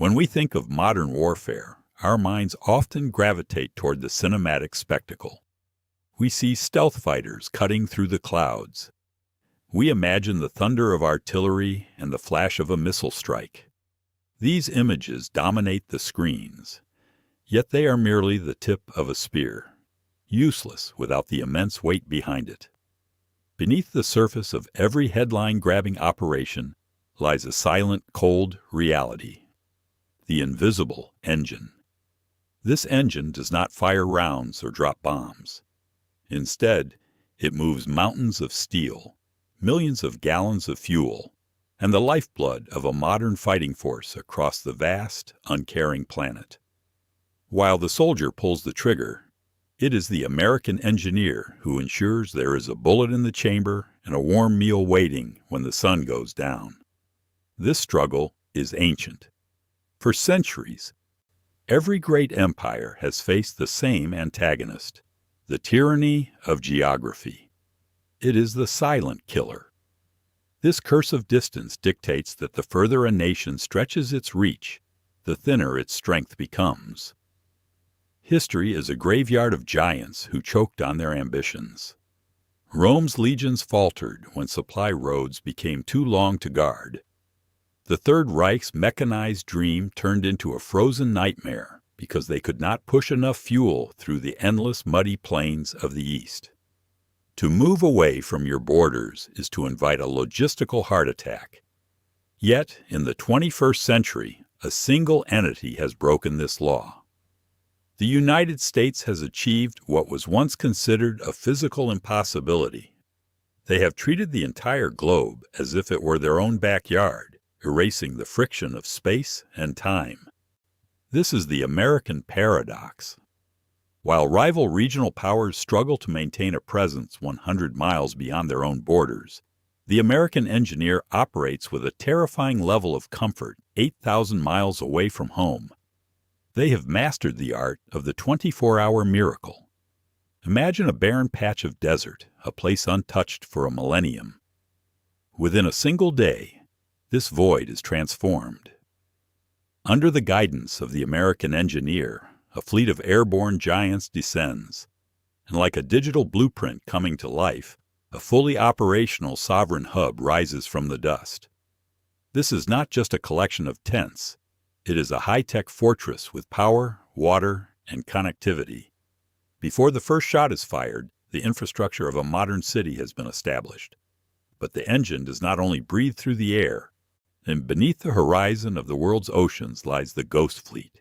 When we think of modern warfare, our minds often gravitate toward the cinematic spectacle. We see stealth fighters cutting through the clouds. We imagine the thunder of artillery and the flash of a missile strike. These images dominate the screens, yet they are merely the tip of a spear, useless without the immense weight behind it. Beneath the surface of every headline-grabbing operation lies a silent, cold reality: the invisible engine. This engine does not fire rounds or drop bombs. Instead, it moves mountains of steel, millions of gallons of fuel, and the lifeblood of a modern fighting force across the vast, uncaring planet. While the soldier pulls the trigger, it is the American engineer who ensures there is a bullet in the chamber and a warm meal waiting when the sun goes down. This struggle is ancient. For centuries, every great empire has faced the same antagonist: the tyranny of geography. It is the silent killer. This curse of distance dictates that the further a nation stretches its reach, the thinner its strength becomes. History is a graveyard of giants who choked on their ambitions. Rome's legions faltered when supply roads became too long to guard. The Third Reich's mechanized dream turned into a frozen nightmare because they could not push enough fuel through the endless muddy plains of the East. To move away from your borders is to invite a logistical heart attack. Yet, in the 21st century, a single entity has broken this law. The United States has achieved what was once considered a physical impossibility. They have treated the entire globe as if it were their own backyard, erasing the friction of space and time. This is the American paradox. While rival regional powers struggle to maintain a presence 100 miles beyond their own borders, the American engineer operates with a terrifying level of comfort 8,000 miles away from home. They have mastered the art of the 24-hour miracle. Imagine a barren patch of desert, a place untouched for a millennium. Within a single day, this void is transformed. Under the guidance of the American engineer, a fleet of airborne giants descends, and like a digital blueprint coming to life, a fully operational sovereign hub rises from the dust. This is not just a collection of tents. It is a high-tech fortress with power, water, and connectivity. Before the first shot is fired, the infrastructure of a modern city has been established. But the engine does not only breathe through the air, and beneath the horizon of the world's oceans lies the Ghost Fleet.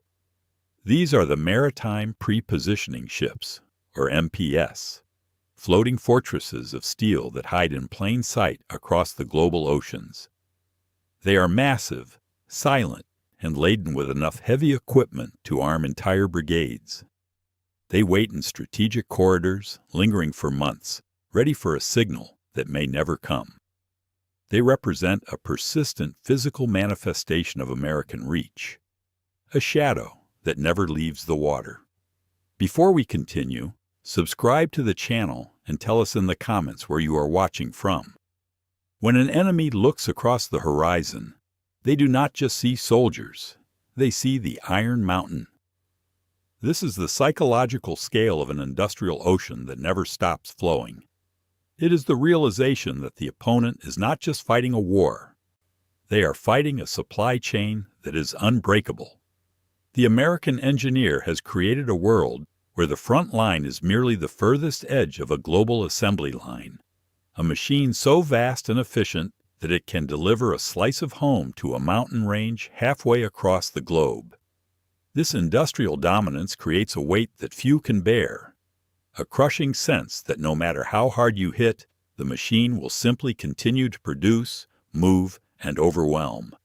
These are the Maritime Pre-Positioning Ships, or MPS, floating fortresses of steel that hide in plain sight across the global oceans. They are massive, silent, and laden with enough heavy equipment to arm entire brigades. They wait in strategic corridors, lingering for months, ready for a signal that may never come. They represent a persistent physical manifestation of American reach, a shadow that never leaves the water. Before we continue, subscribe to the channel and tell us in the comments where you are watching from. When an enemy looks across the horizon, they do not just see soldiers, they see the Iron Mountain. This is the psychological scale of an industrial ocean that never stops flowing. It is the realization that the opponent is not just fighting a war. They are fighting a supply chain that is unbreakable. The American engineer has created a world where the front line is merely the furthest edge of a global assembly line, a machine so vast and efficient that it can deliver a slice of home to a mountain range halfway across the globe. This industrial dominance creates a weight that few can bear, a crushing sense that no matter how hard you hit, the machine will simply continue to produce, move, and overwhelm.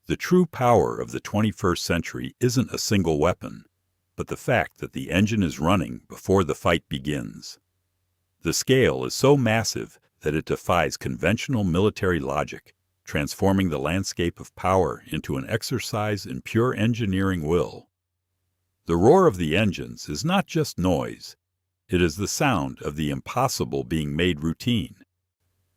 The true power of the 21st century isn't a single weapon, but the fact that the engine is running before the fight begins. The scale is so massive that it defies conventional military logic, transforming the landscape of power into an exercise in pure engineering will. The roar of the engines is not just noise, it is the sound of the impossible being made routine.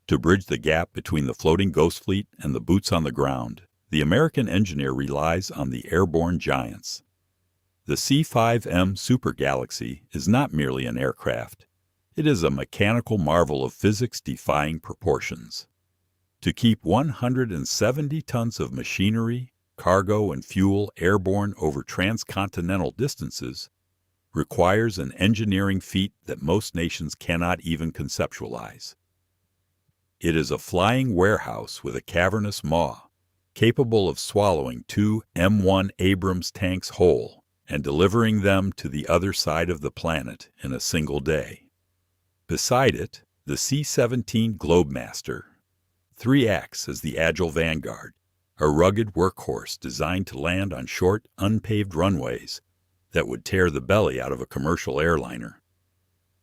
To bridge the gap between the floating Ghost Fleet and the boots on the ground, the American engineer relies on the airborne giants. The C-5M Super Galaxy is not merely an aircraft. It is a mechanical marvel of physics-defying proportions. To keep 170 tons of machinery, cargo, and fuel airborne over transcontinental distances requires an engineering feat that most nations cannot even conceptualize. It is a flying warehouse with a cavernous maw, capable of swallowing 2 M1 Abrams tanks whole and delivering them to the other side of the planet in a single day. Beside it, the C-17 Globemaster 3 acts as the agile vanguard, a rugged workhorse designed to land on short, unpaved runways that would tear the belly out of a commercial airliner.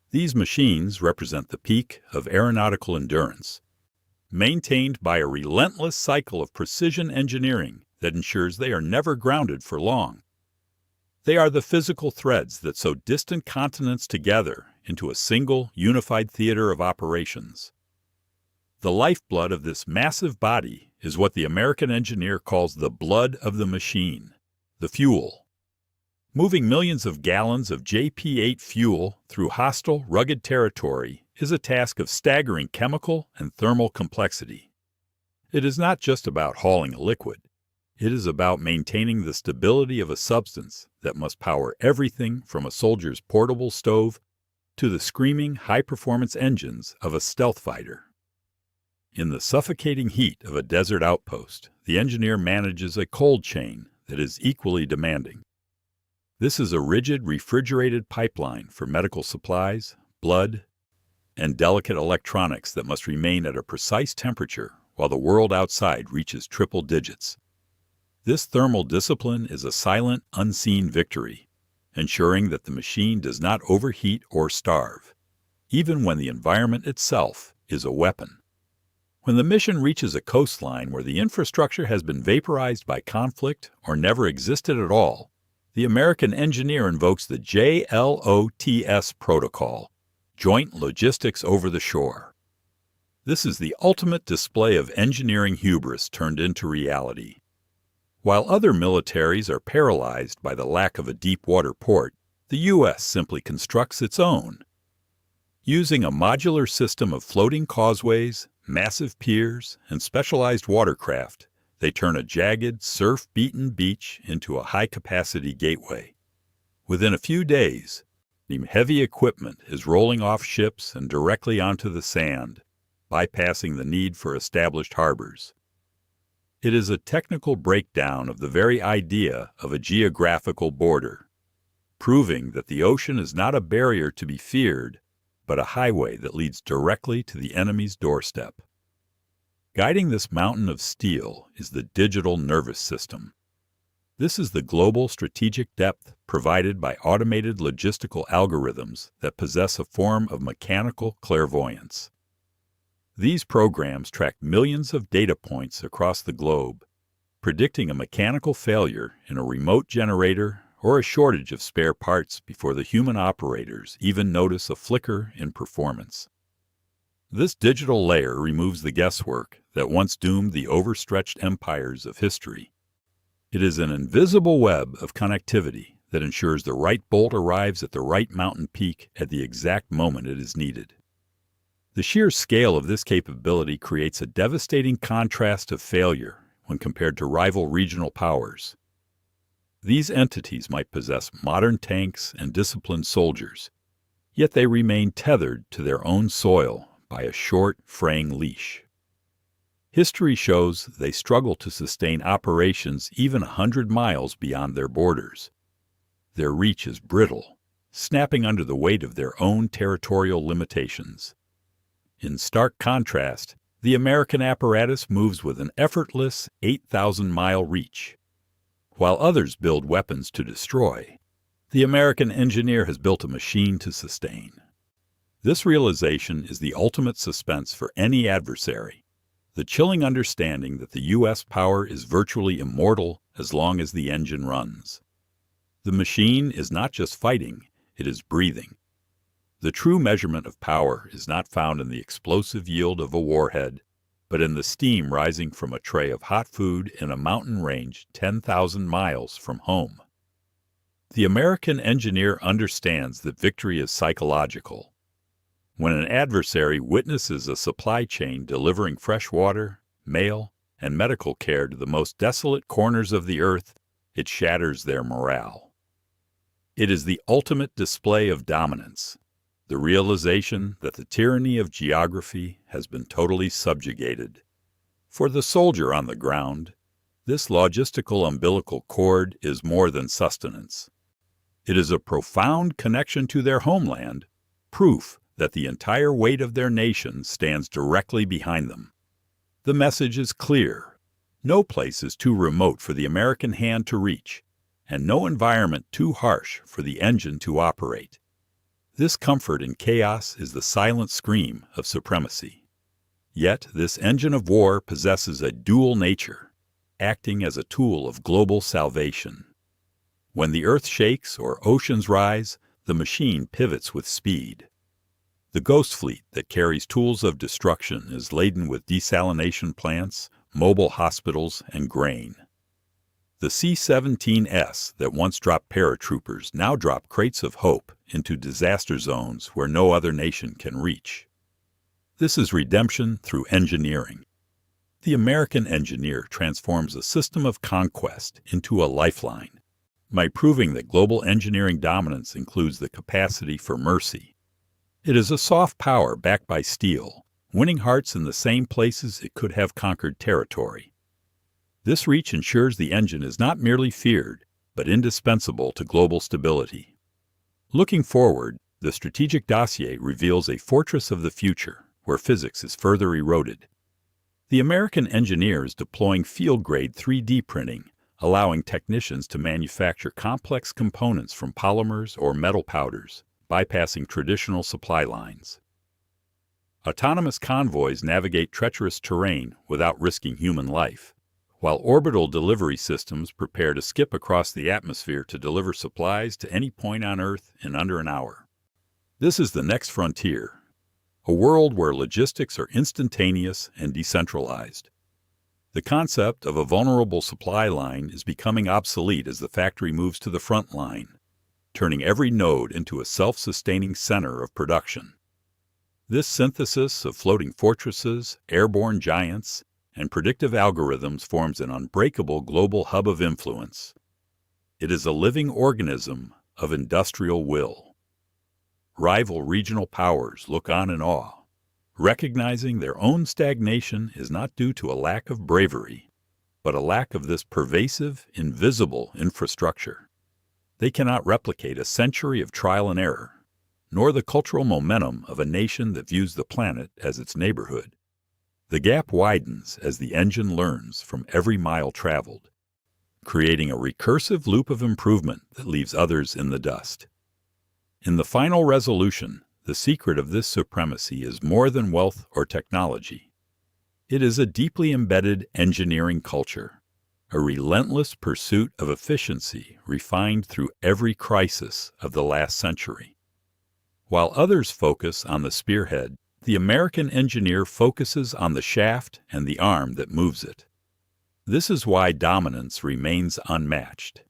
These machines represent the peak of aeronautical endurance, maintained by a relentless cycle of precision engineering that ensures they are never grounded for long. They are the physical threads that sew distant continents together into a single, unified theater of operations. The lifeblood of this massive body is what the American engineer calls the blood of the machine, the fuel. Moving millions of gallons of JP-8 fuel through hostile, rugged territory is a task of staggering chemical and thermal complexity. It is not just about hauling a liquid. It is about maintaining the stability of a substance that must power everything from a soldier's portable stove to the screaming, high-performance engines of a stealth fighter. In the suffocating heat of a desert outpost, the engineer manages a cold chain that is equally demanding. This is a rigid, refrigerated pipeline for medical supplies, blood, and delicate electronics that must remain at a precise temperature while the world outside reaches triple digits. This thermal discipline is a silent, unseen victory, ensuring that the machine does not overheat or starve, even when the environment itself is a weapon. When the mission reaches a coastline where the infrastructure has been vaporized by conflict or never existed at all, the American engineer invokes the JLOTS protocol, Joint Logistics Over the Shore. This is the ultimate display of engineering hubris turned into reality. While other militaries are paralyzed by the lack of a deep-water port, the U.S. simply constructs its own. Using a modular system of floating causeways, massive piers, and specialized watercraft, they turn a jagged, surf-beaten beach into a high-capacity gateway. Within a few days, heavy equipment is rolling off ships and directly onto the sand, bypassing the need for established harbors. It is a technical breakdown of the very idea of a geographical border, proving that the ocean is not a barrier to be feared, but a highway that leads directly to the enemy's doorstep. Guiding this mountain of steel is the digital nervous system. This is the global strategic depth provided by automated logistical algorithms that possess a form of mechanical clairvoyance. These programs track millions of data points across the globe, predicting a mechanical failure in a remote generator or a shortage of spare parts before the human operators even notice a flicker in performance. This digital layer removes the guesswork that once doomed the overstretched empires of history. It is an invisible web of connectivity that ensures the right bolt arrives at the right mountain peak at the exact moment it is needed. The sheer scale of this capability creates a devastating contrast of failure when compared to rival regional powers. These entities might possess modern tanks and disciplined soldiers, yet they remain tethered to their own soil by a short, fraying leash. History shows they struggle to sustain operations even 100 miles beyond their borders. Their reach is brittle, snapping under the weight of their own territorial limitations. In stark contrast, the American apparatus moves with an effortless 8,000-mile reach. While others build weapons to destroy, the American engineer has built a machine to sustain. This realization is the ultimate suspense for any adversary, the chilling understanding that the U.S. power is virtually immortal as long as the engine runs. The machine is not just fighting, it is breathing. The true measurement of power is not found in the explosive yield of a warhead, but in the steam rising from a tray of hot food in a mountain range 10,000 miles from home. The American engineer understands that victory is psychological. When an adversary witnesses a supply chain delivering fresh water, mail, and medical care to the most desolate corners of the earth, it shatters their morale. It is the ultimate display of dominance, the realization that the tyranny of geography has been totally subjugated. For the soldier on the ground, this logistical umbilical cord is more than sustenance. It is a profound connection to their homeland, proof that the entire weight of their nation stands directly behind them. The message is clear. No place is too remote for the American hand to reach, and no environment too harsh for the engine to operate. This comfort in chaos is the silent scream of supremacy. Yet this engine of war possesses a dual nature, acting as a tool of global salvation. When the earth shakes or oceans rise, the machine pivots with speed. The ghost fleet that carries tools of destruction is laden with desalination plants, mobile hospitals, and grain. The C-17S that once dropped paratroopers now drop crates of hope into disaster zones where no other nation can reach. This is redemption through engineering. The American engineer transforms a system of conquest into a lifeline by proving that global engineering dominance includes the capacity for mercy. It is a soft power backed by steel, winning hearts in the same places it could have conquered territory. This reach ensures the engine is not merely feared, but indispensable to global stability. Looking forward, the strategic dossier reveals a fortress of the future, where physics is further eroded. The American engineer is deploying field-grade 3D printing, allowing technicians to manufacture complex components from polymers or metal powders, bypassing traditional supply lines. Autonomous convoys navigate treacherous terrain without risking human life, while orbital delivery systems prepare to skip across the atmosphere to deliver supplies to any point on Earth in under an hour. This is the next frontier, a world where logistics are instantaneous and decentralized. The concept of a vulnerable supply line is becoming obsolete as the factory moves to the front line, turning every node into a self-sustaining center of production. This synthesis of floating fortresses, airborne giants, and predictive algorithms forms an unbreakable global hub of influence. It is a living organism of industrial will. Rival regional powers look on in awe, recognizing their own stagnation is not due to a lack of bravery, but a lack of this pervasive, invisible infrastructure. They cannot replicate a century of trial and error, nor the cultural momentum of a nation that views the planet as its neighborhood. The gap widens as the engine learns from every mile traveled, creating a recursive loop of improvement that leaves others in the dust. In the final resolution, the secret of this supremacy is more than wealth or technology. It is a deeply embedded engineering culture, a relentless pursuit of efficiency refined through every crisis of the last century. While others focus on the spearhead, the American engineer focuses on the shaft and the arm that moves it. This is why dominance remains unmatched.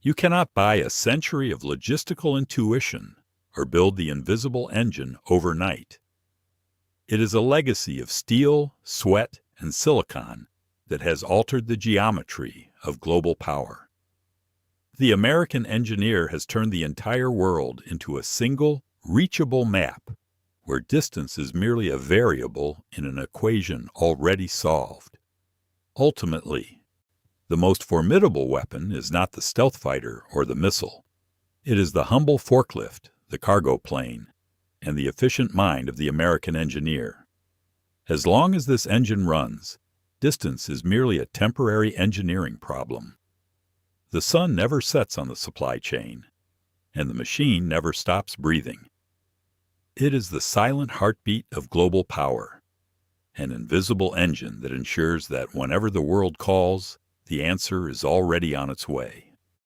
You cannot buy a century of logistical intuition or build the invisible engine overnight. It is a legacy of steel, sweat, and silicon that has altered the geometry of global power. The American engineer has turned the entire world into a single, reachable map, where distance is merely a variable in an equation already solved. Ultimately, the most formidable weapon is not the stealth fighter or the missile. It is the humble forklift, the cargo plane, and the efficient mind of the American engineer. As long as this engine runs, distance is merely a temporary engineering problem. The sun never sets on the supply chain, and the machine never stops breathing. It is the silent heartbeat of global power, an invisible engine that ensures that whenever the world calls, the answer is already on its way.